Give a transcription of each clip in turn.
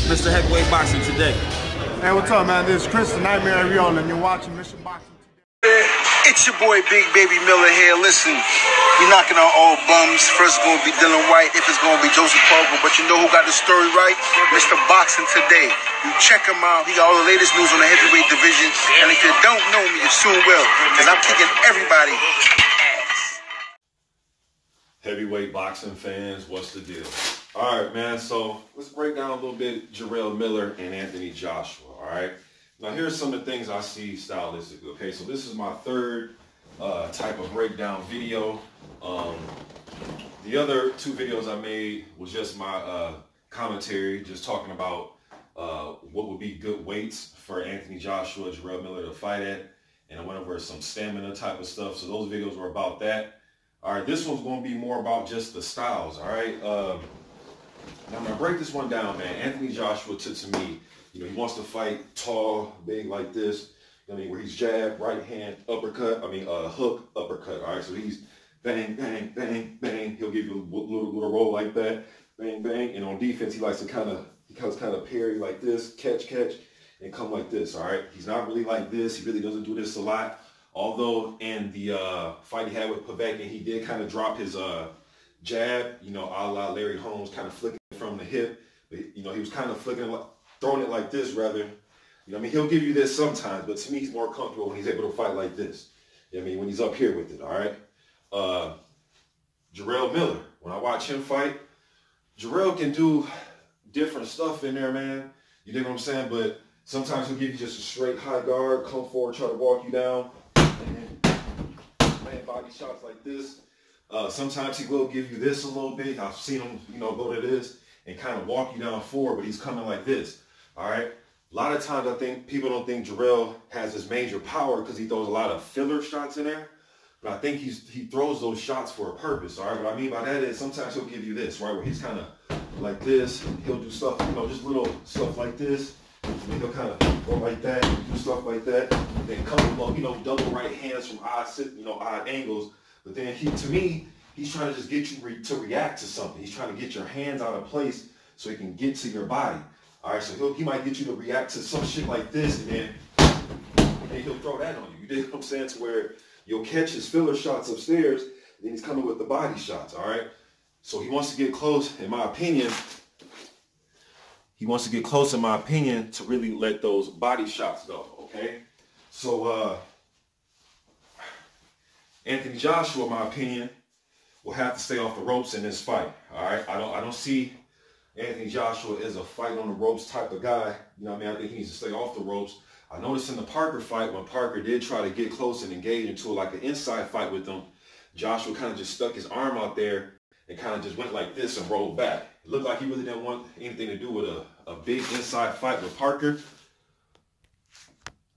Mr. Heavyweight Boxing today. Hey, what's up, man? This is Chris, the Nightmare Jarrell, and you're watching Mission Boxing today. It's your boy Big Baby Miller here. Listen, we knocking on all bums. First it's gonna be Dylan White, if it's gonna be Joseph Parker, but you know who got the story right? Mr. Boxing Today. You check him out. He got all the latest news on the heavyweight division. And if you don't know me, you soon will, because I'm kicking everybody ass. Heavyweight boxing fans, what's the deal? All right, man, so let's break down a little bit Jarrell Miller and Anthony Joshua, all right? Now, here's some of the things I see stylistically, okay? So this is my third type of breakdown video. The other two videos I made was just my commentary, just talking about what would be good weights for Anthony Joshua, Jarrell Miller to fight at, and I went over some stamina type of stuff, so those videos were about that. All right, this one's going to be more about just the styles, all right? Now, I'm going to break this one down, man. Anthony Joshua, to me, you know, he wants to fight tall, big like this, you know what I mean, where he's jab, right hand, uppercut, hook, uppercut, all right? So he's bang, bang, bang, bang. He'll give you a little roll like that, bang, bang. And on defense, he likes to kind of parry like this, catch, and come like this, all right? He's not really like this. He really doesn't do this a lot. Although in the fight he had with Povetkin, he did kind of drop his jab, you know, a la Larry Holmes, kind of flicking from the hip. But, you know, he was kind of flicking, throwing it like this rather. You know, I mean, he'll give you this sometimes, but to me, he's more comfortable when he's able to fight like this. You know what I mean, when he's up here with it, all right? Jarrell Miller, when I watch him fight, Jarrell can do different stuff in there, man. You dig what I'm saying? But sometimes he'll give you just a straight high guard, come forward, try to walk you down. Man, body shots like this. Sometimes he will give you this a little bit. I've seen him, you know, go to this and kind of walk you down forward, but he's coming like this. All right. A lot of times I think people don't think Jarrell has this major power because he throws a lot of filler shots in there. But I think he throws those shots for a purpose. All right. What I mean by that is sometimes he'll give you this, right, where he's kind of like this. He'll do stuff, you know, just little stuff like this. And then he'll kind of go like that, do stuff like that, and then come along, you know, double right hands from odd angles. But then to me, he's trying to just get you to react to something. He's trying to get your hands out of place so he can get to your body. All right, so he might get you to react to some shit like this, and then he'll throw that on you. You dig what I'm saying? To where you'll catch his filler shots upstairs, and then he's coming with the body shots. All right, so he wants to get close, in my opinion. He wants to get close, in my opinion, to really let those body shots go, okay? So, Anthony Joshua, in my opinion, will have to stay off the ropes in this fight, all right? I don't see Anthony Joshua as a fight on the ropes type of guy. You know what I mean? I think he needs to stay off the ropes. I noticed in the Parker fight, when Parker did try to get close and engage into like an inside fight with him, Joshua kind of just stuck his arm out there and kind of just went like this and rolled back. It looked like he really didn't want anything to do with a big inside fight with Parker.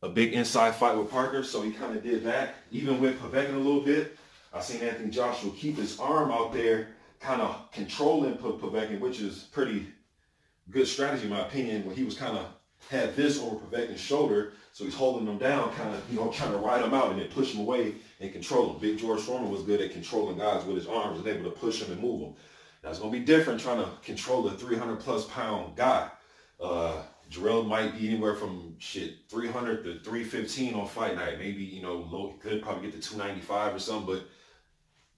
A big inside fight with Parker, so he kind of did that. Even with Povetkin a little bit, I seen Anthony Joshua keep his arm out there, kind of controlling Povetkin, which is pretty good strategy in my opinion, when he was kind of had this over Povetkin's shoulder, so he's holding him down, kind of, you know, trying to ride him out and then push him away and control him. Big George Foreman was good at controlling guys with his arms and able to push him and move them. Now, it's going to be different trying to control a 300+ pound guy. Jarrell might be anywhere from 300 to 315 on fight night. Maybe, you know, low, could probably get to 295 or something, but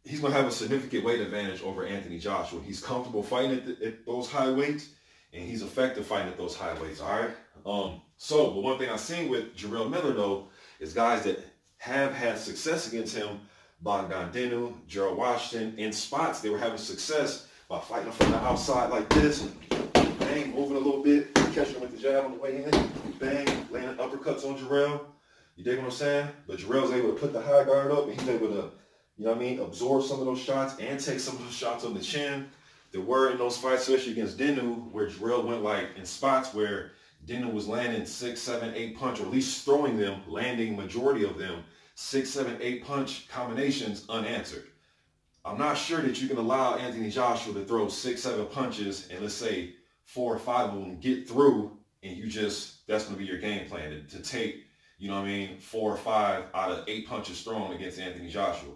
he's going to have a significant weight advantage over Anthony Joshua. He's comfortable fighting at those high weights, and he's effective fighting at those high weights, all right? But one thing I've seen with Jarrell Miller, though, is guys that have had success against him, Bogdan Dinu, Gerald Washington, in spots, they were having success by fighting from the outside like this, bang, moving a little bit, catching him with the jab on the way in, bang, laying uppercuts on Jarrell. You dig what I'm saying? But Jarrell's able to put the high guard up, and he's able to, you know what I mean, absorb some of those shots and take some of those shots on the chin. There were in those fights, especially against Dinu, where Jarrell went like in spots where Dinu was landing 6, 7, 8 punch, or at least throwing them, landing majority of them, 6, 7, 8 punch combinations unanswered. I'm not sure that you can allow Anthony Joshua to throw 6, 7 punches and let's say 4 or 5 of them get through, and that's going to be your game plan to take, you know what I mean, 4 or 5 out of 8 punches thrown against Anthony Joshua.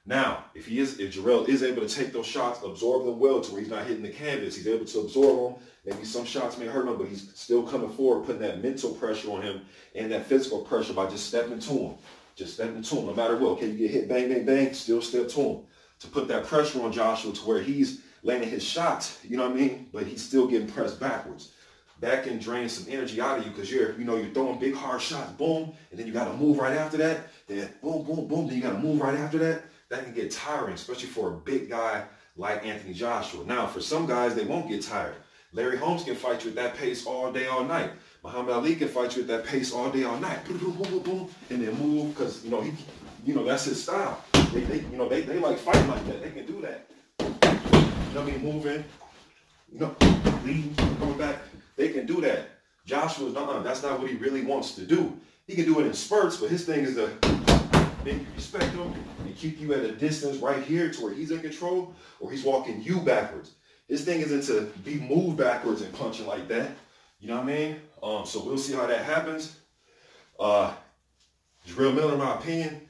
Now, if Jarrell is able to take those shots, absorb them well to where he's not hitting the canvas, he's able to absorb them. Maybe some shots may hurt him, but he's still coming forward, putting that mental pressure on him and that physical pressure by just stepping to him. Just stepping to him, no matter what. Okay, you get hit, bang, bang, bang, still step to him. To put that pressure on Joshua to where he's landing his shots, you know what I mean? But he's still getting pressed backwards. That can drain some energy out of you because you're throwing big hard shots, boom, and then you got to move right after that. Then boom, boom, boom, then you got to move right after that. That can get tiring, especially for a big guy like Anthony Joshua. Now, for some guys, they won't get tired. Larry Holmes can fight you at that pace all day, all night. Muhammad Ali can fight you at that pace all day, all night. Boom, boom, boom, boom, boom, and then move because that's his style. They like fighting like that. They can do that. You know what I mean? Moving, leading, coming back. They can do that. Joshua's that's not what he really wants to do. He can do it in spurts, but his thing is to make you respect him and keep you at a distance right here to where he's in control or he's walking you backwards. His thing isn't to be moved backwards and punching like that. You know what I mean? So we'll see how that happens. Jarrell Miller, in my opinion,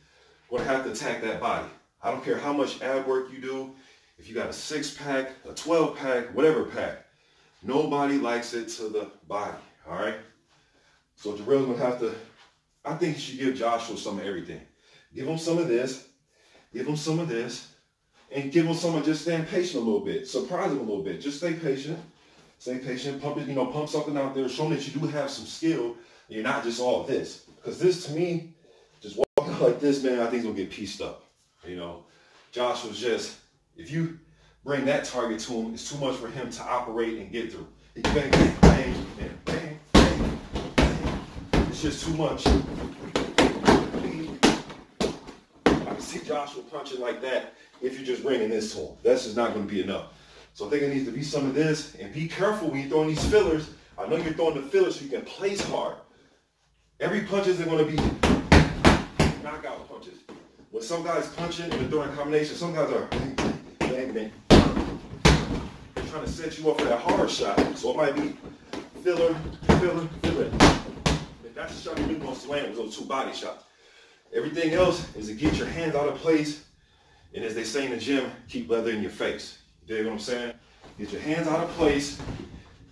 going to have to attack that body. I don't care how much ab work you do. If you got a 6-pack, a 12-pack, whatever pack, nobody likes it to the body, all right? So Jarrell's going to have to, I think he should give Joshua some of everything. Give him some of this, give him some of this, and give him some of just staying patient a little bit. Surprise him a little bit. Just stay patient. Stay patient. Pump it, pump something out there. Show him that you do have some skill. And you're not just all this. Because this, to me, just walking like this, man, I think he's going to get pieced up. Joshua's just, if you bring that target to him, it's too much for him to operate and get through. He bang, bang, bang, bang, bang, bang. It's just too much. I can see Joshua punching like that if you're just bringing this to him. That's just not going to be enough. So I think it needs to be some of this. And be careful when you're throwing these fillers. I know you're throwing the fillers so you can place hard. Every punch isn't going to be knockout punches. When some guys punching and they're throwing a combination, some guys are bang, bang, bang. They're trying to set you up for that hard shot. So it might be filler, filler, filler. That's the shot you really want to land with those 2 body shots. Everything else is to get your hands out of place. And as they say in the gym, keep leather in your face. You dig what I'm saying? Get your hands out of place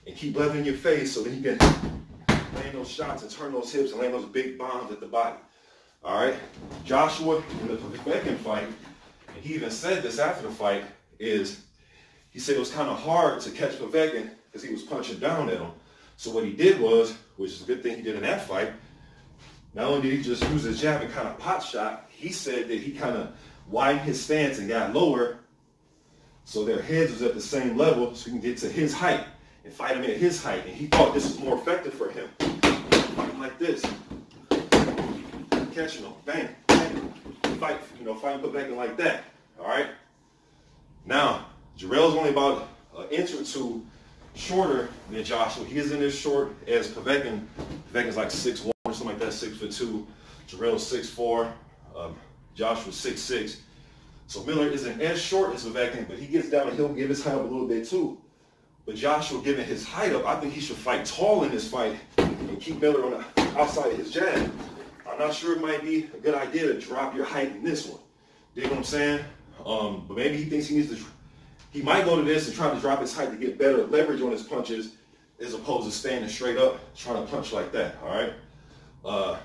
and keep leather in your face so that you can land those shots and turn those hips and land those big bombs at the body. All right? Joshua, in the Povetkin fight, and he even said this after the fight, he said it was kind of hard to catch Povetkin because he was punching down at him. So what he did was, which is a good thing he did in that fight, not only did he just use his jab and kind of pot shot, he said that he kind of widened his stance and got lower so their heads was at the same level so he can get to his height and fight him at his height. And he thought this was more effective for him. Fighting like this. Catching him. Bang, bang. Fighting Povetkin like that. All right? Now, Jarrell's only about an inch or 2 shorter than Joshua. He isn't as short as Povetkin. Povetkin's like 6'1" or something like that, 6'2". Jarrell's 6'4". Joshua's 6'6". So Miller isn't as short as Povetkin, but he gets down and he'll give his height up a little bit too. But Joshua giving his height up, I think he should fight tall in this fight and keep Miller on the outside of his jab. I'm not sure it might be a good idea to drop your height in this one. Dig what I'm saying? But maybe he thinks he might go to this and try to drop his height to get better leverage on his punches as opposed to standing straight up trying to punch like that, all right?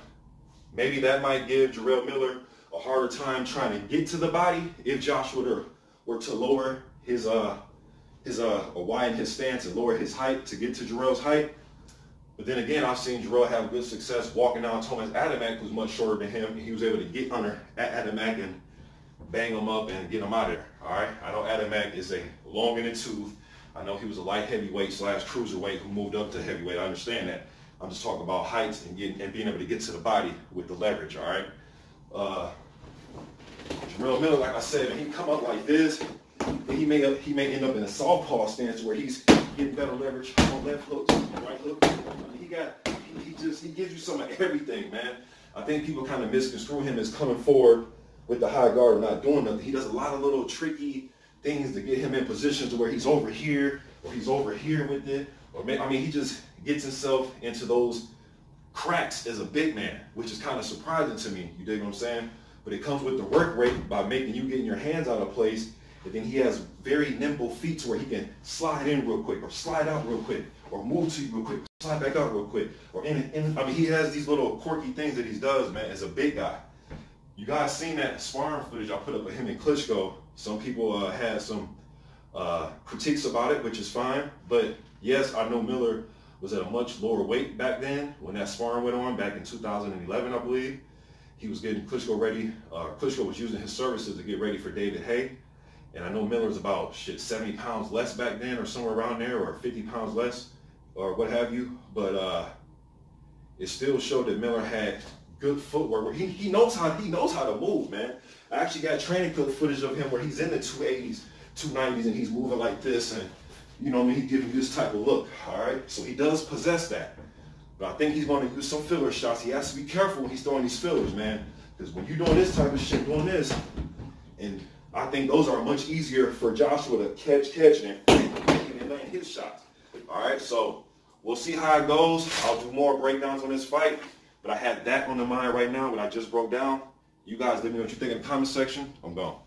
Maybe that might give Jarrell Miller a harder time trying to get to the body if Joshua were to lower widen his stance and lower his height to get to Jarrell's height. But then again, I've seen Jarrell have good success walking down Thomas Adamek, who's much shorter than him. He was able to get under Adamek and bang him up and get him out of there. All right. I know Adamek is a long in the tooth. I know he was a light heavyweight / cruiserweight who moved up to heavyweight. I understand that. I'm just talking about heights and being able to get to the body with the leverage. All right. Jarrell Miller, like I said, when he come up like this, he may end up in a southpaw stance where he's getting better leverage on left hooks, right hook. I mean, he gives you some of everything, man. I think people kind of misconstrue him as coming forward with the high guard and not doing nothing. He does a lot of little tricky things to get him in positions to where he's over here or he's over here with it. He just gets himself into those cracks as a big man, which is kind of surprising to me. You dig what I'm saying? but it comes with the work rate by making you getting your hands out of place. And then he has very nimble feet to where he can slide in real quick or slide out real quick or move to you real quick, slide back out real quick. Or I mean, he has these little quirky things that he does, man, as a big guy. You guys seen that sparring footage I put up of him and Klitschko. Some people had some critiques about it, which is fine. But yes, I know Miller was at a much lower weight back then when that sparring went on back in 2011, I believe. He was getting Klitschko ready. Klitschko was using his services to get ready for David Haye. And I know Miller was about 70 pounds less back then or somewhere around there, or 50 pounds less or what have you. But it still showed that Miller had good footwork. He knows how to move, man. I actually got training footage of him where he's in the 280s, 290s, and he's moving like this, and you know what I mean, he's giving you this type of look, all right? So he does possess that. But I think he's going to use some filler shots. He has to be careful when he's throwing these fillers, man, because when you're doing this type of shit, doing this, and I think those are much easier for Joshua to catch and land his shots. All right, so we'll see how it goes. I'll do more breakdowns on this fight, but I had that on the mind right now, what I just broke down. You guys let me know what you think in the comment section. I'm gone.